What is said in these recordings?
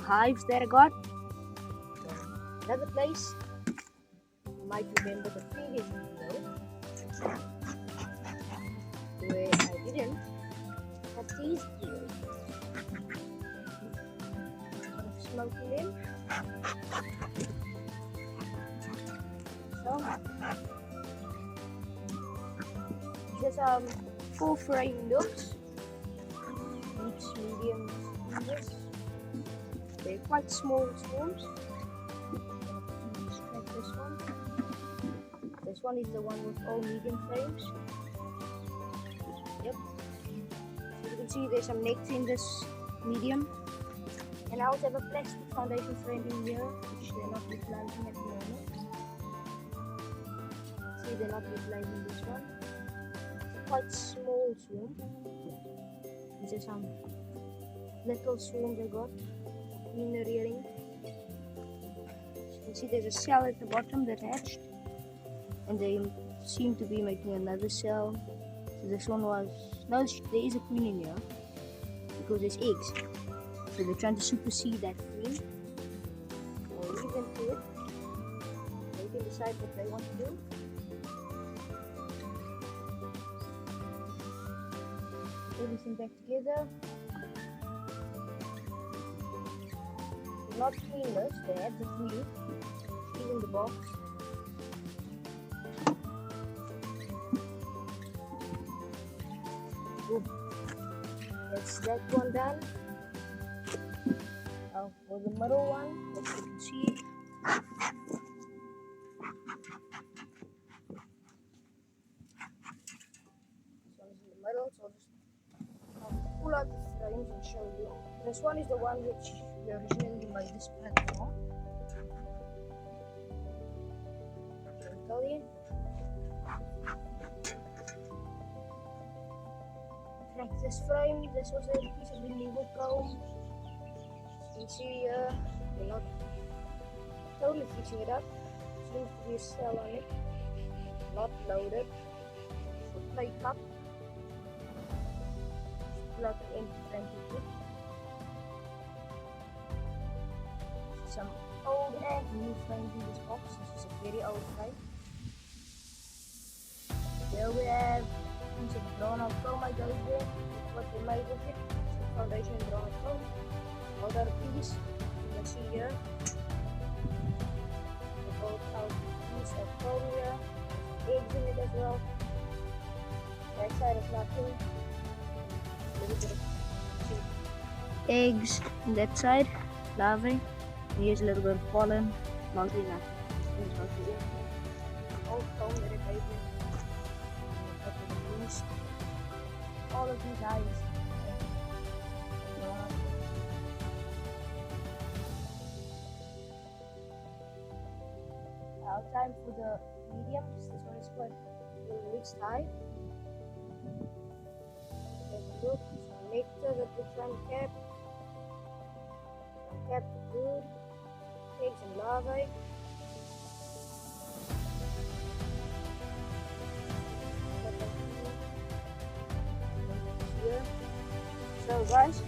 hives that I got from another place. You might remember the previous video where I didn't have these here. Smoking in. So just 4 frame looks, each medium sizes. They're quite small swarms. Let's try this one. This one is the one with all medium frames. Yep. So you can see there's some nectar in this medium. And I also have a plastic foundation frame in here, which they're not utilizing at the moment. See, they're not utilizing this one. It's quite small swarm. These are some little swarms I got in the rearing. You can see there's a cell at the bottom that hatched, and they seem to be making another cell. So this one was, no, there is a queen in here because there's eggs. So they're trying to supersede that queen. I'll leave them to it. They can decide what they want to do. Everything back together. They're not queenless, they have the queen. She's in the box. Good. That's that one done. Now for the middle one, as you can see. This one is in the middle, so I'll just pull out the frames and show you. This one is the one which we originally made this platform. I'll tell you. Like this frame, this was a piece of removal comb. You can see here, we're not totally fixing it up. Seems to be a cell on it, not loaded. So plate up. Pull out the empty frame to it. Some old and new frames in this box. This is a very old frame. Here we have a piece of drawn out comb I gave there. What they made with it. Some foundation and drawn out comb. Another piece, you can see here. We brought out a piece of comb here. There's eggs in it as well. That side is nothing. A little bit of eggs on that side, larvae. Here's a little bit of pollen, mostly nothing. Old comb that I gave you. All of these hives. Now time for the mediums. This one is quite a mixed hive. Have a look. Some nectar that we're trying to cap. Cap the brood. Eggs and larvae. So guys,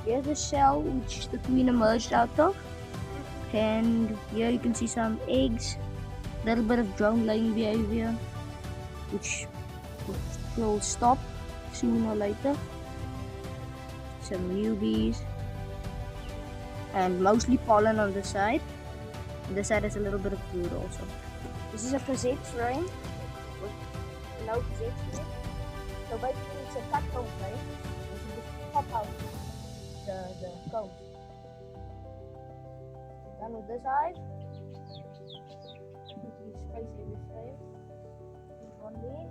here's the shell which the queen emerged out of, and here you can see some eggs, a little bit of drone laying behavior which will stop sooner or later, some newbies, and mostly pollen on the side. And this side has a little bit of brood also. This is a cassette frame with no cassettes in it. So basically it's a cut comb frame. You just pop out the combs. Done with this side. Quickly space every frame. Put one there.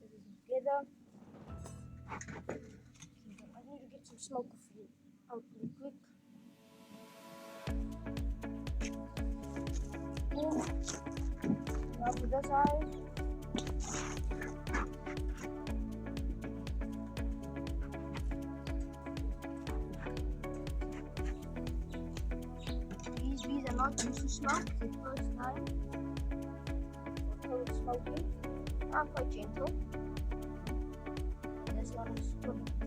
This is together. I need to get some smoke out really quick. Now for this side. These bees are not used to smoke, it's the first time. smoky, are quite gentle. This one is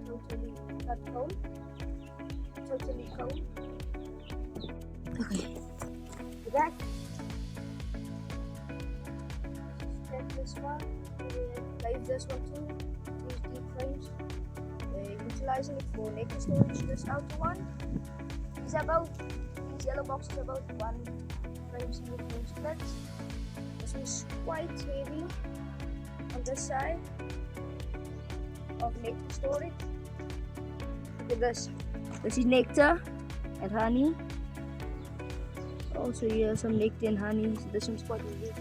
totally cut comb, totally comb. Okay, back. Check this one. Leave this one too. These deep frames. We're utilizing it for nectar storage. This outer one. These yellow boxes are about 1 frame single frame splits. This one's quite heavy on this side of nectar storage. Look at this. This is nectar and honey. Also here some nectar and honey. So this one's quite heavy.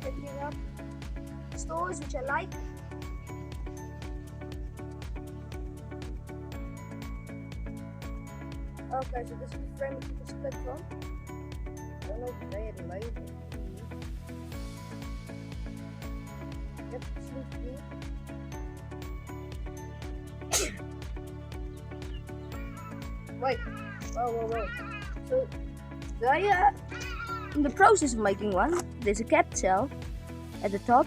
Picking up stores which I like. Okay, so this is the frame that you can split from. I don't know if they had made it. Yep, seems to be. Wait, whoa. So they are in the process of making one. There's a capped cell at the top.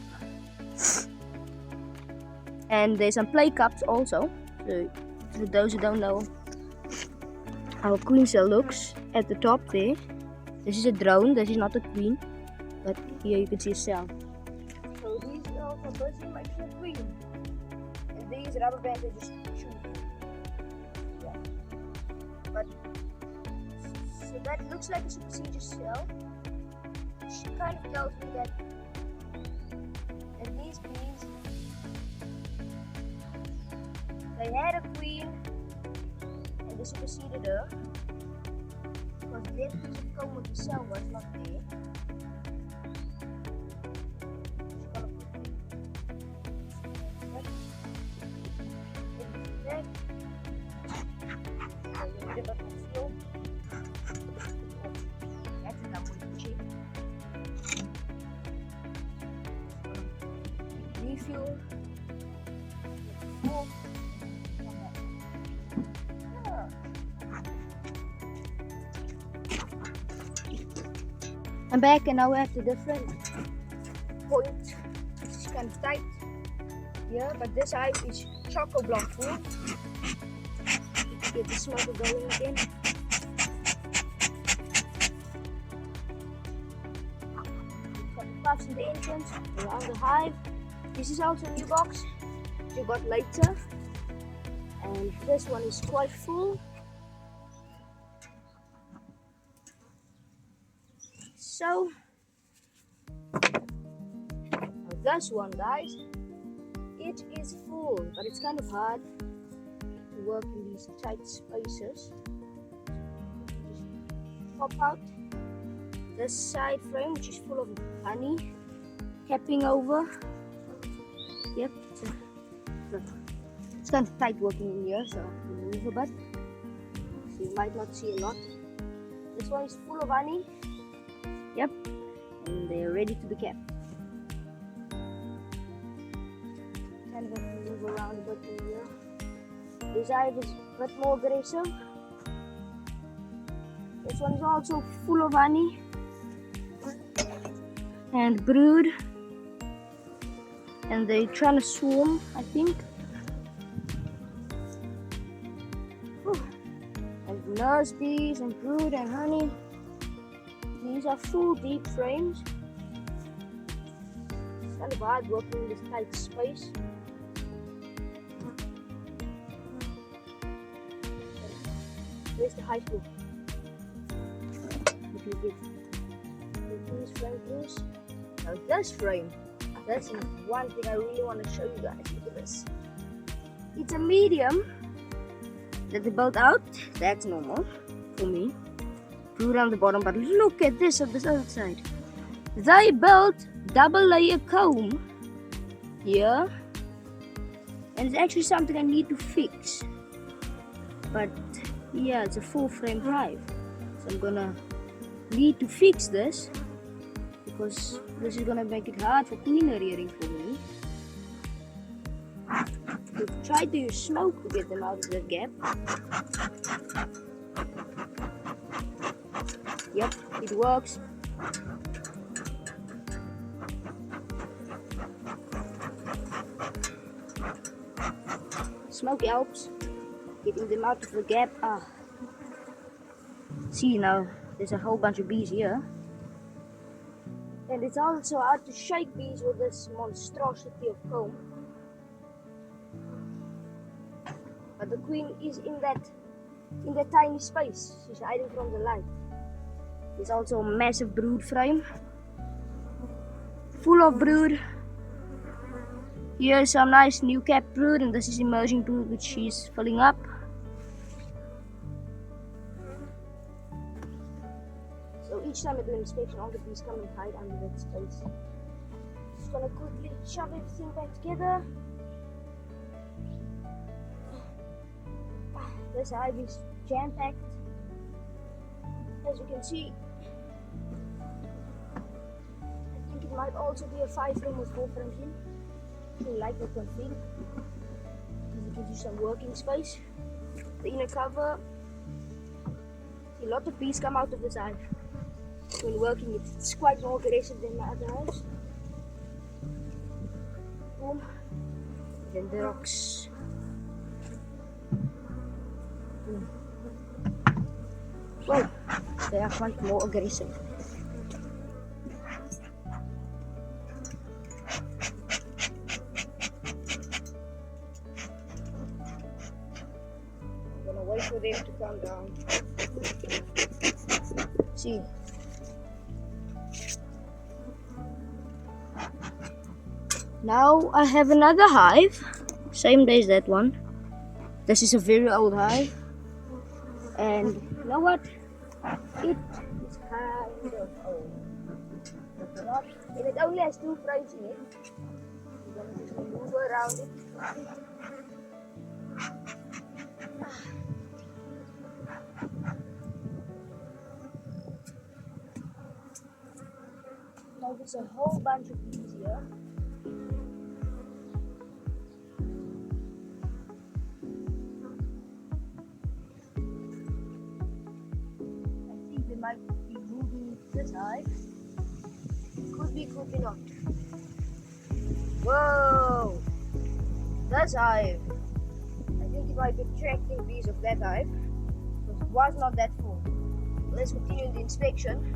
And there's some play cups also. So for those who don't know how a queen cell looks at the top there. This is a drone, this is not a queen, but here you can see a cell. So these are for busy making a queen. And these rubber bands are just shoot. Yeah. But so that looks like a superseded cell. She kind of tells me that these bees, they had a queen and they superseded her because that piece of comb with the cell was not there. Refuel. I'm back and now we have the different point. It's kind of tight here, but this hive is choco block full. Get the smoker going again. Got the puffs in the entrance around the hive. This is also a new box we got later, and this one is quite full. So this one, guys, it is full, but it's kind of hard to work in these tight spaces. Just pop out this side frame, which is full of honey, capping over. Yep, it's kind of tight working in here, so I'll move a bit. So you might not see a lot. This one is full of honey. Yep, and they're ready to be kept. Kind of have to move around a bit in here. This hive is a bit more aggressive. This one is also full of honey and brood. And they're trying to swarm, I think. And nurse bees and brood and honey. These are full deep frames. It's kind of hard working in this tight space. Where's the hive book? If you get this frame loose. Now this frame. That's one thing I really want to show you guys. Look at this. It's a medium that they built out. That's normal for me. Brood on the bottom, but look at this on this other side. They built double layer comb here, and it's actually something I need to fix. But yeah, it's a full frame hive, so I'm gonna need to fix this. Because this is gonna make it hard for queen rearing for me. We've tried to use smoke to get them out of the gap. Yep, it works. smoke helps getting them out of the gap. See now, there's a whole bunch of bees here. And it's also hard to shake bees with this monstrosity of comb. But the queen is in that tiny space. She's hiding from the light. There's also a massive brood frame full of brood. Here's some nice new capped brood, and this is emerging brood which she's filling up. So each time I do an inspection, all the bees come and hide under that space. Just gonna quickly shove everything back together. This hive is jam-packed, as you can see. I think it might also be a 5-frame with 4 frames in. If you like that config, because it gives you some working space. The inner cover. See, a lot of bees come out of this hive. When working, it's quite more aggressive than my other hives. Boom. Then the rocks. Boom. Well, they are quite more aggressive. I'm gonna wait for them to come down. See. Now I have another hive, same day as that one. This is a very old hive, and you know what? It is kind of old, but not, and it only has 2 frames in it. I'm gonna just maneuver around it. Now there's a whole bunch of bees here. Might be moving this hive. Could be not. Whoa! This hive. I think it might be attracting bees of that hive, because it was not that full. Let's continue the inspection.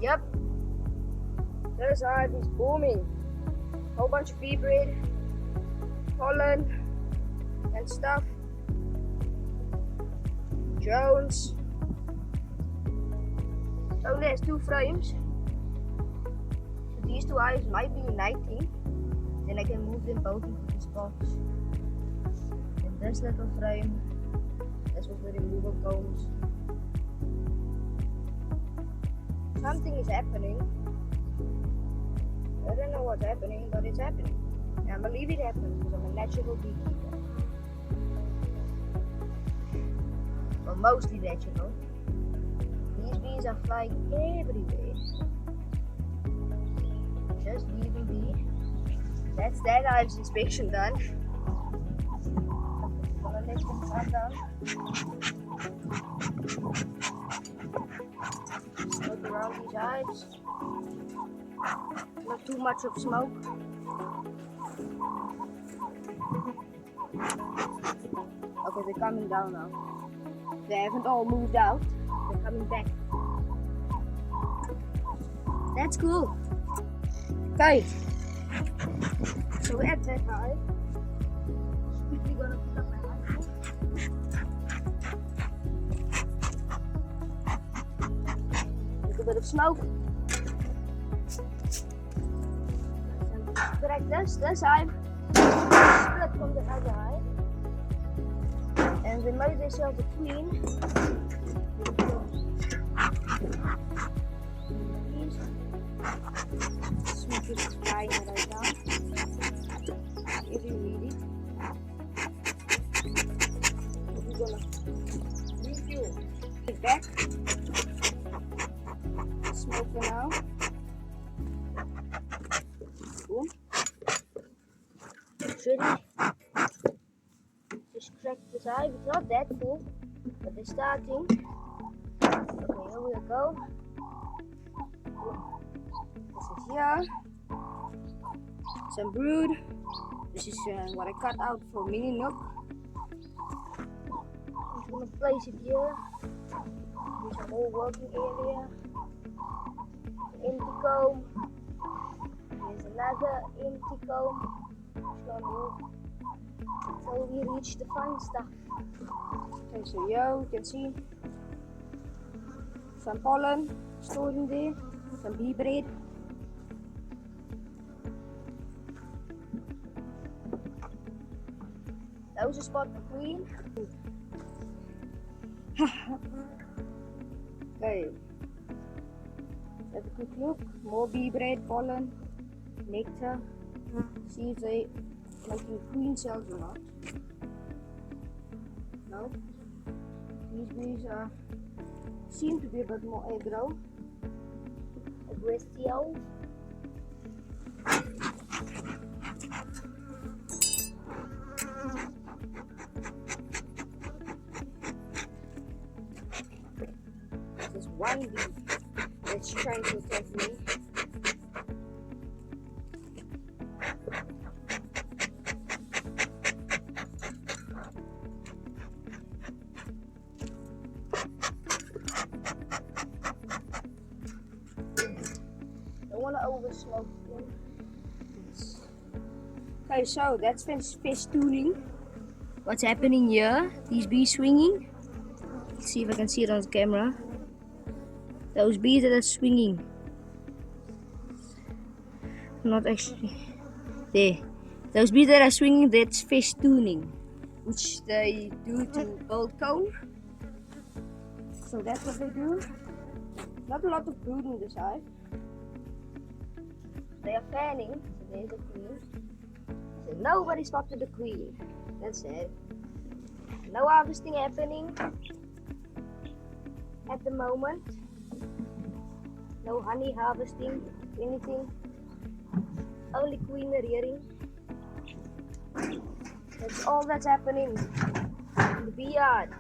Yep. This hive is booming. Whole bunch of bee bread, pollen, and stuff. Drones. Only has 2 frames. So these 2 hives might be uniting. Then I can move them both into this box. And this little frame, this was the removal combs. Something is happening. I don't know what's happening, but it's happening. And I'm gonna leave it happen because I'm a natural beekeeper. Well, mostly natural. These bees are flying everywhere. Just leaving be. That's that hive's inspection done. Gonna let them come down. Look around these hives. Not too much of smoke. Okay, they're coming down now. They haven't all moved out. They're coming back. That's cool. Okay. So we're at that hive. Quickly gonna put up my hive. Little bit of smoke. Correct this hive split from the other hive. And they made themselves a queen. Smoke is flying right now. If you need it. We're gonna refuel. Get back. Smoke for now. Boom. Ready. Just crack this hive. It's not that full, but they're starting. Okay, here we go. This is here. Some brood. This is what I cut out for mini nook. I'm just gonna place it here. Here's a whole working area. Empty comb. There's another empty comb. Just gonna move until we reach the fine stuff. Okay, so here you can see some pollen stored in there, some bee bread. That was a spot for queen. Okay, let's have a quick look. More bee bread, pollen, nectar. See if they making queen cells or not. No. These bees seem to be a bit more aggro. Aggressive. There's one bee that's trying to attack me. Don't want to oversmoke them. Okay, so that's festooning. What's happening here? These bees swinging. Let's see if I can see it on the camera. Those bees that are swinging. Not actually. There. Those bees that are swinging, that's festooning, which they do to build comb. So that's what they do. Not a lot of brood in this hive. They are fanning. So there's the queen. So nobody spotted the queen. That's it. No harvesting happening at the moment. No honey harvesting, anything. Only queen rearing. That's all that's happening in the bee yard.